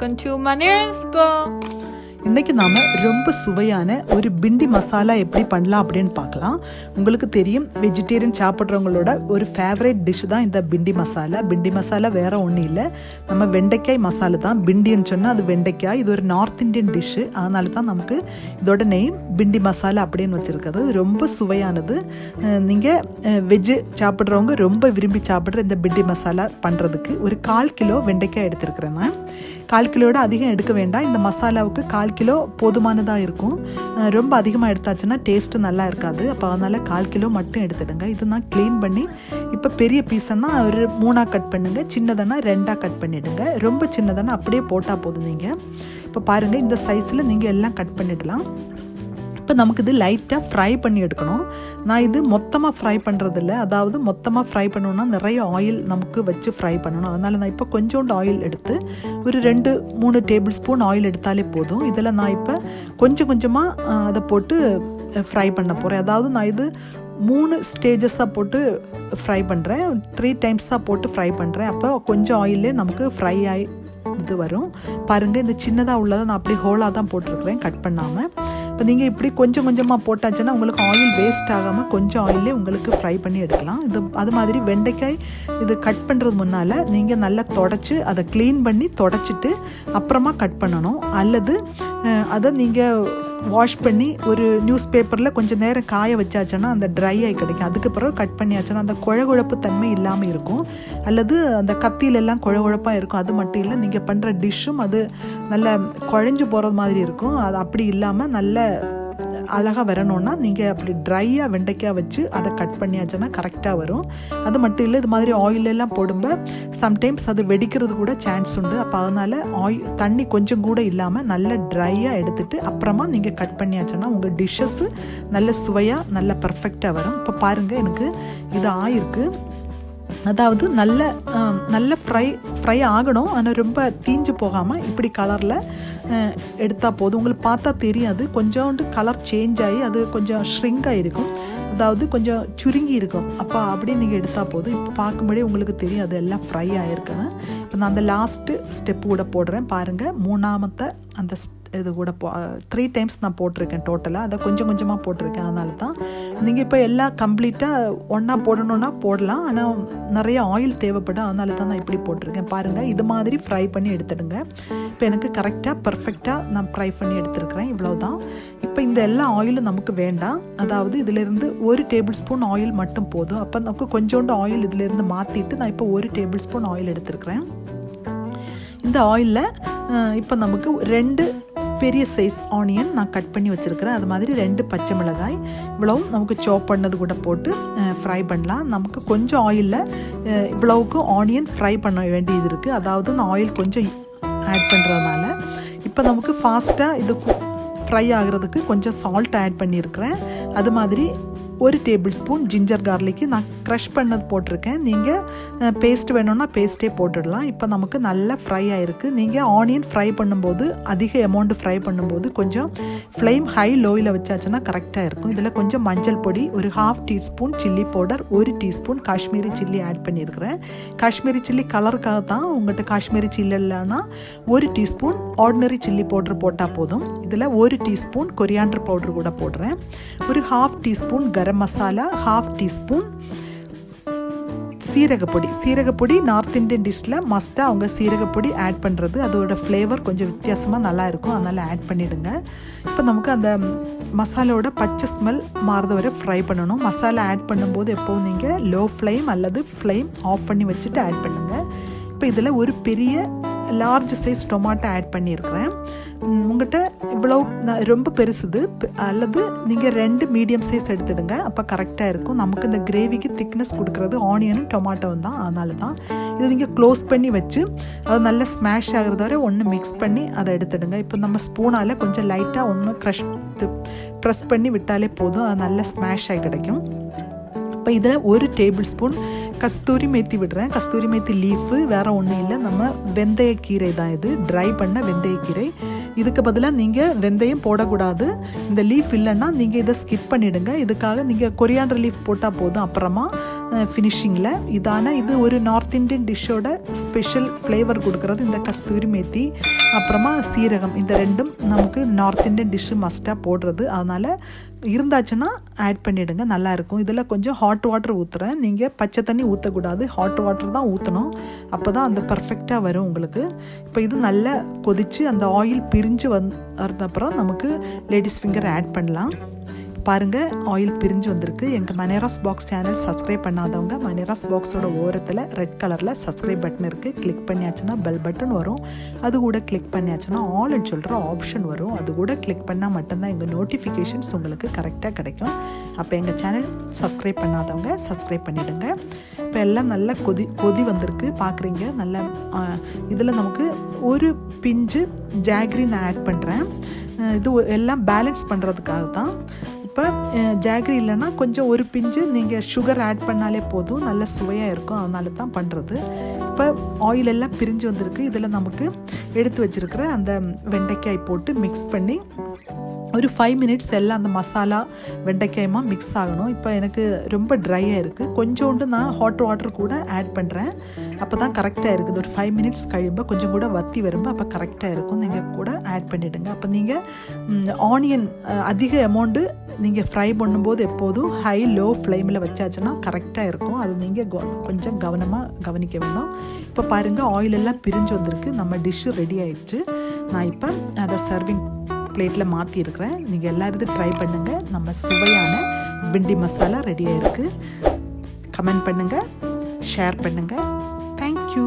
welcome to Manera's bar. இன்றைக்கி நாம் ரொம்ப சுவையான ஒரு பிண்டி மசாலா எப்படி பண்ணலாம் அப்படின்னு பார்க்கலாம். உங்களுக்கு தெரியும், வெஜிடேரியன் சாப்பிட்றவங்களோட ஒரு ஃபேவரேட் டிஷ் தான் இந்த பிண்டி மசாலா. பிண்டி மசாலா வேறு ஒன்றும் இல்லை, நம்ம வெண்டைக்காய் மசாலா தான். பிண்டின்னு சொன்னால் அது வெண்டைக்காய். இது ஒரு நார்த் இந்தியன் டிஷ்ஷு, அதனால தான் நமக்கு இதோட நேம் பிண்டி மசாலா அப்படின்னு வச்சுருக்கிறது. ரொம்ப சுவையானது. நீங்கள் வெஜ்ஜு சாப்பிட்றவங்க ரொம்ப விரும்பி சாப்பிட்ற இந்த பிண்டி மசாலா பண்ணுறதுக்கு ஒரு 1/4 கிலோ வெண்டைக்காய் எடுத்துருக்கிறேன் நான். 1/4 கிலோட அதிகம் எடுக்க வேண்டாம். இந்த மசாலாவுக்கு 1/4 கிலோ போதுமானதாக இருக்கும். ரொம்ப அதிகமாக எடுத்தாச்சுன்னா டேஸ்ட்டு நல்லா இருக்காது. அப்போ அதனால் 1/4 கிலோ மட்டும் எடுத்துடுங்க. இது நான் க்ளீன் பண்ணி இப்போ பெரிய பீஸன்னா ஒரு 3ஆக கட் பண்ணுங்க, சின்னதுன்னா 2ஆக கட் பண்ணிவிடுங்க. ரொம்ப சின்னதுன்னா அப்படியே போட்டால் போதும். நீங்கள் இப்போ பாருங்கள், இந்த சைஸில் நீங்கள் எல்லாம் கட் பண்ணிடலாம். இப்போ நமக்கு இது லைட்டாக ஃப்ரை பண்ணி எடுக்கணும். நான் இது மொத்தமாக ஃப்ரை பண்ணுறதில்ல, அதாவது மொத்தமாக ஃப்ரை பண்ணணுன்னா நிறைய ஆயில் நமக்கு வச்சு ஃப்ரை பண்ணணும். அதனால் நான் இப்போ கொஞ்சோண்டு ஆயில் எடுத்து ஒரு 2-3 டேபிள் ஸ்பூன் ஆயில் எடுத்தாலே போதும். இதில் நான் இப்போ கொஞ்சம் கொஞ்சமாக அதை போட்டு ஃப்ரை பண்ண போகிறேன். அதாவது நான் இது 3 ஸ்டேஜஸாக போட்டு ஃப்ரை பண்ணுறேன், 3 டைம்ஸாக போட்டு ஃப்ரை பண்ணுறேன். அப்போ கொஞ்சம் ஆயிலே நமக்கு ஃப்ரை ஆகி இது வரும். பாருங்கள், இந்த சின்னதாக உள்ளதை நான் அப்படி ஹோலாக தான் போட்டிருக்கிறேன், கட் பண்ணாமல். இப்போ நீங்கள் இப்படி கொஞ்சம் கொஞ்சமாக போட்டாச்சுன்னா உங்களுக்கு ஆயில் வேஸ்ட் ஆகாமல் கொஞ்சம் ஆயிலே உங்களுக்கு ஃப்ரை பண்ணி எடுக்கலாம். இது அது மாதிரி வெண்டைக்காய் இது கட் பண்ணுறது முன்னால் நீங்கள் நல்லா தொடச்சி அதை க்ளீன் பண்ணி தொடச்சிட்டு அப்புறமா கட் பண்ணணும். அல்லது அதை நீங்கள் வாஷ் பண்ணி ஒரு நியூஸ் பேப்பரில் கொஞ்சம் நேரம் காய வச்சாச்சுன்னா அந்த ட்ரை ஆகி கிடைக்கும். அதுக்கு பிறகு கட் பண்ணியாச்சுன்னா அந்த குழகுழப்பு தன்மை இல்லாமல் இருக்கும். அல்லது அந்த கத்தியிலெல்லாம் குழகுழப்பாக இருக்கும். அது மட்டும் இல்லை, நீங்கள் பண்ணுற டிஷ்ஷும் அது நல்ல குழஞ்சு போகிறது மாதிரி இருக்கும். அது அப்படி இல்லாமல் நல்ல அழகாக வரணுன்னா நீங்கள் அப்படி ட்ரையாக வெண்டைக்காய் வச்சு அதை கட் பண்ணியாச்சுன்னா கரெக்டாக வரும். அது மட்டும் இல்லை, இது மாதிரி ஆயிலெல்லாம் போடும்போது சம்டைம்ஸ் அது வெடிக்கிறது கூட சான்ஸ் உண்டு. அப்போ அதனால் தண்ணி கொஞ்சம் கூட இல்லாமல் நல்ல ட்ரையாக எடுத்துகிட்டு அப்புறமா நீங்கள் கட் பண்ணியாச்சுன்னா உங்கள் டிஷ்ஷஸ்ஸு நல்ல சுவையாக நல்ல பர்ஃபெக்டாக வரும். இப்போ பாருங்கள், எனக்கு இது ஆயிருக்கு. அதாவது நல்ல ஃப்ரை ஆகணும், ஆனால் ரொம்ப தீஞ்சு போகாமல் இப்படி கலரில் எடுத்தால் போதும். உங்களுக்கு பார்த்தா தெரியாது, கொஞ்சோண்டு கலர் சேஞ்ச் ஆகி அது கொஞ்சம் ஷ்ரிங்காக இருக்கும், அதாவது கொஞ்சம் சுருங்கி இருக்கும். அப்போ அப்படியே நீங்கள் எடுத்தால் போதும். இப்போ பார்க்கும்போதே உங்களுக்கு தெரியும் அது எல்லாம் ஃப்ரை ஆகிருக்குன்னு. இப்போ நான் அந்த லாஸ்ட்டு ஸ்டெப்பு கூட போடுறேன். பாருங்கள், 3ஆமത്തെ அந்த இது கூட 3 டைம்ஸ் நான் போட்டிருக்கேன் டோட்டலாக. அதை கொஞ்சம் கொஞ்சமாக போட்டிருக்கேன். அதனால தான் நீங்கள் இப்போ எல்லாம் கம்ப்ளீட்டாக ஒன்றா போடணுன்னா போடலாம், ஆனால் நிறைய ஆயில் தேவைப்படும். அதனால தான் நான் இப்படி போட்டிருக்கேன். பாருங்கள், இது மாதிரி ஃப்ரை பண்ணி எடுத்துடுங்க. இப்போ எனக்கு கரெக்டாக பர்ஃபெக்டாக நான் ஃப்ரை பண்ணி எடுத்துருக்கிறேன். இவ்வளோதான். இப்போ இந்த எல்லா ஆயிலும் நமக்கு வேண்டாம். அதாவது இதிலேருந்து 1 டேபிள் ஸ்பூன் ஆயில் மட்டும் போதும். அப்போ நமக்கு கொஞ்சோண்டு ஆயில் இதிலேருந்து மாற்றிட்டு நான் இப்போ 1 டேபிள் ஸ்பூன் ஆயில் எடுத்துருக்கிறேன். இந்த ஆயிலில் இப்போ நமக்கு 2 பெரிய சைஸ் ஆனியன் நான் கட் பண்ணி வச்சுருக்கிறேன். அது மாதிரி 2 பச்சை மிளகாய் இவ்வளவும் நமக்கு சாப் பண்ணது கூட போட்டு ஃப்ரை பண்ணலாம். நமக்கு கொஞ்சம் ஆயிலில் இவ்வளவுக்கு ஆனியன் ஃப்ரை பண்ண வேண்டியது இருக்குது. அதாவது நான் ஆயில் கொஞ்சம் ஆட் பண்ணுறதுனால இப்போ நமக்கு ஃபாஸ்ட்டாக இது ஃப்ரை ஆகிறதுக்கு கொஞ்சம் சால்ட் ஆட் பண்ணியிருக்கிறேன். அது மாதிரி 1 டேபிள் ஸ்பூன் ஜிஞ்சர் கார்லிக்கு நான் க்ரஷ் பண்ணது போட்டிருக்கேன். நீங்கள் பேஸ்ட் வேணும்னா பேஸ்ட்டே போட்டுடலாம். இப்போ நமக்கு நல்லா ஃப்ரை ஆகிருக்கு. நீங்கள் ஆனியன் ஃப்ரை பண்ணும்போது அதிக அமௌண்ட்டு ஃப்ரை பண்ணும்போது கொஞ்சம் ஃப்ளேம் ஹை லோவில் வச்சாச்சுன்னா கரெக்டாக இருக்கும். இதில் கொஞ்சம் மஞ்சள் பொடி, ஒரு 1/2 teaspoon chilli powder, 1 teaspoon Kashmiri chilli add பண்ணியிருக்கிறேன். காஷ்மீரி சில்லி கலருக்காக தான். உங்கள்கிட்ட காஷ்மீரி சில்லி இல்லைன்னா 1 டீஸ்பூன் ஆர்டினரி சில்லி பவுடர் போட்டால் போதும். இதில் 1 டீஸ்பூன் கொரியாண்டர் பவுடர் கூட போடுறேன். ஒரு 1/2 teaspoon garam masala, 1/2 teaspoon சீரகப்பொடி. North Indian டிஷ்ஷில் மஸ்ட்டாக அவங்க சீரகப்பொடி ஆட் பண்ணுறது, அதோட ஃப்ளேவர் கொஞ்சம் வித்தியாசமாக நல்லா இருக்கும், அதனால் ஆட் பண்ணிவிடுங்க. இப்போ நமக்கு அந்த மசாலாவோட பச்சை ஸ்மெல் மாறுத வரை ஃப்ரை பண்ணணும். மசாலா ஆட் பண்ணும்போது எப்போவும் நீங்கள் லோ ஃப்ளேம் அல்லது ஃப்ளேம் ஆஃப் பண்ணி வச்சுட்டு ஆட் பண்ணுங்கள். இப்போ இதில் ஒரு பெரிய லார்ஜ் சைஸ் டொமாட்டோ ஆட் பண்ணியிருக்கிறேன். உங்கள்கிட்ட இவ்வளோ ரொம்ப பெருசுது அல்லது நீங்கள் 2 மீடியம் சைஸ் எடுத்துடுங்க, அப்போ கரெக்டாக இருக்கும். நமக்கு இந்த கிரேவிக்கு திக்னஸ் கொடுக்குறது ஆனியனும் டொமாட்டோவும் தான். அதனால தான் இதை நீங்கள் க்ளோஸ் பண்ணி வச்சு அது நல்லா ஸ்மாஷ் ஆகிறது வரை ஒன்று மிக்ஸ் பண்ணி அதை எடுத்துடுங்க. இப்போ நம்ம ஸ்பூனால் கொஞ்சம் லைட்டாக ஒன்று ப்ரெஸ் பண்ணி விட்டாலே போதும், அது நல்லா ஸ்மாஷ் ஆகி கிடைக்கும். இப்போ இதில் 1 டேபிள் ஸ்பூன் கஸ்தூரி மேத்தி விடுறேன். கஸ்தூரி மேத்தி லீஃபு வேறு ஒன்றும் இல்லை, நம்ம வெந்தயக்கீரை தான். இது ட்ரை பண்ண வெந்தயக்கீரை. இதுக்கு பதிலாக நீங்கள் வெந்தயம் போடக்கூடாது. இந்த லீஃப் இல்லைன்னா நீங்கள் இதை ஸ்கிப் பண்ணிவிடுங்க. இதுக்காக நீங்கள் கொரியாண்டர் லீஃப் போட்டால் போதும் அப்புறமா ஃபினிஷிங்கில். இது ஒரு நார்த் இந்தியன் டிஷ்ஷோட ஸ்பெஷல் ஃப்ளேவர் கொடுக்குறது இந்த கஸ்தூரி மேத்தி. அப்புறமா சீரகம், இந்த ரெண்டும் நமக்கு நார்த் இந்தியன் டிஷ்ஷு மஸ்ட்டாக போடுறது. அதனால் இருந்தாச்சுன்னா ஆட் பண்ணிவிடுங்க, நல்லாயிருக்கும். இதில் கொஞ்சம் ஹாட் வாட்டர் ஊற்றுறேன். நீங்கள் பச்சை தண்ணி ஊற்றக்கூடாது, ஹாட் வாட்டர் தான் ஊற்றணும். அப்போ தான் அந்த பர்ஃபெக்டாக வரும் உங்களுக்கு. இப்போ இது நல்லா கொதித்து அந்த ஆயில் பிரிஞ்சு வந்தப்புறம் நமக்கு லேடிஸ் ஃபிங்கர் ஆட் பண்ணலாம். பாருங்கள், ஆயில் பிரிஞ்சு வந்திருக்கு. எங்கள் மனேராஸ் பாக்ஸ் சேனல் சப்ஸ்கிரைப் பண்ணாதவங்க மனேராஸ் பாக்ஸோட ஓரத்தில் ரெட் கலரில் சப்ஸ்கிரைப் பட்டன் இருக்குது. கிளிக் பண்ணியாச்சுன்னா பெல் பட்டன் வரும். அது கூட கிளிக் பண்ணியாச்சுன்னா ஆல்னு சொல்கிற ஆப்ஷன் வரும். அது கூட கிளிக் பண்ணால் மட்டும்தான் எங்கள் நோட்டிஃபிகேஷன்ஸ் உங்களுக்கு கரெக்டாக கிடைக்கும். அப்போ எங்கள் சேனல் சப்ஸ்கிரைப் பண்ணாதவங்க சப்ஸ்கிரைப் பண்ணிவிடுங்க. இப்போ எல்லாம் நல்லா கொதி வந்திருக்கு பார்க்குறீங்க. நல்லா இதில் நமக்கு ஒரு பிஞ்சு ஜாகரி நான் ஆட் பண்ணுறேன். இது எல்லாம் பேலன்ஸ் பண்ணுறதுக்காக தான். இப்போ ஜாகரி இல்லைன்னா கொஞ்சம் ஒரு பிஞ்சு நீங்கள் சுகர் ஆட் பண்ணாலே போதும், நல்ல சுவையாக இருக்கும். அதனால தான் பண்ணுறது. இப்போ ஆயில் எல்லாம் பிரிஞ்சு வந்திருக்கு. இதில் நமக்கு எடுத்து வச்சுருக்கிற அந்த வெண்டைக்காய் போட்டு மிக்ஸ் பண்ணி ஒரு 5 மினிட்ஸ் எல்லாம் அந்த மசாலா வெண்டைக்காயமாக மிக்ஸ் ஆகணும். இப்போ எனக்கு ரொம்ப ட்ரையாக இருக்குது. கொஞ்சோண்டு நான் ஹாட் வாட்டர் கூட ஆட் பண்ணுறேன். அப்போ தான் கரெக்டாக இருக்குது. ஒரு 5 மினிட்ஸ் கழியும்போது கொஞ்சம் கூட வற்றி வரும்போது அப்போ கரெக்டாக இருக்கும். நீங்கள் கூட ஆட் பண்ணிவிடுங்க. அப்போ நீங்கள் ஆனியன் அதிக அமௌண்ட்டு நீங்கள் ஃப்ரை பண்ணும்போது எப்போதும் ஹை லோ ஃப்ளேமில் வச்சாச்சுன்னா கரெக்டாக இருக்கும். அது நீங்கள் கொஞ்சம் கவனமாக கவனிக்க வேணும். இப்போ பாருங்கள், ஆயில் எல்லாம் பிரிஞ்சு வந்திருக்கு. நம்ம டிஷ்ஷு ரெடி ஆயிடுச்சு. நான் இப்போ அதை சர்விங் பிளேட்டில் மாற்றிருக்கிறேன். நீங்கள் எல்லாரும் ட்ரை பண்ணுங்கள். நம்ம சுவையான பிண்டி மசாலா ரெடியாக இருக்குது. கமெண்ட் பண்ணுங்கள், ஷேர் பண்ணுங்கள். தேங்க்யூ.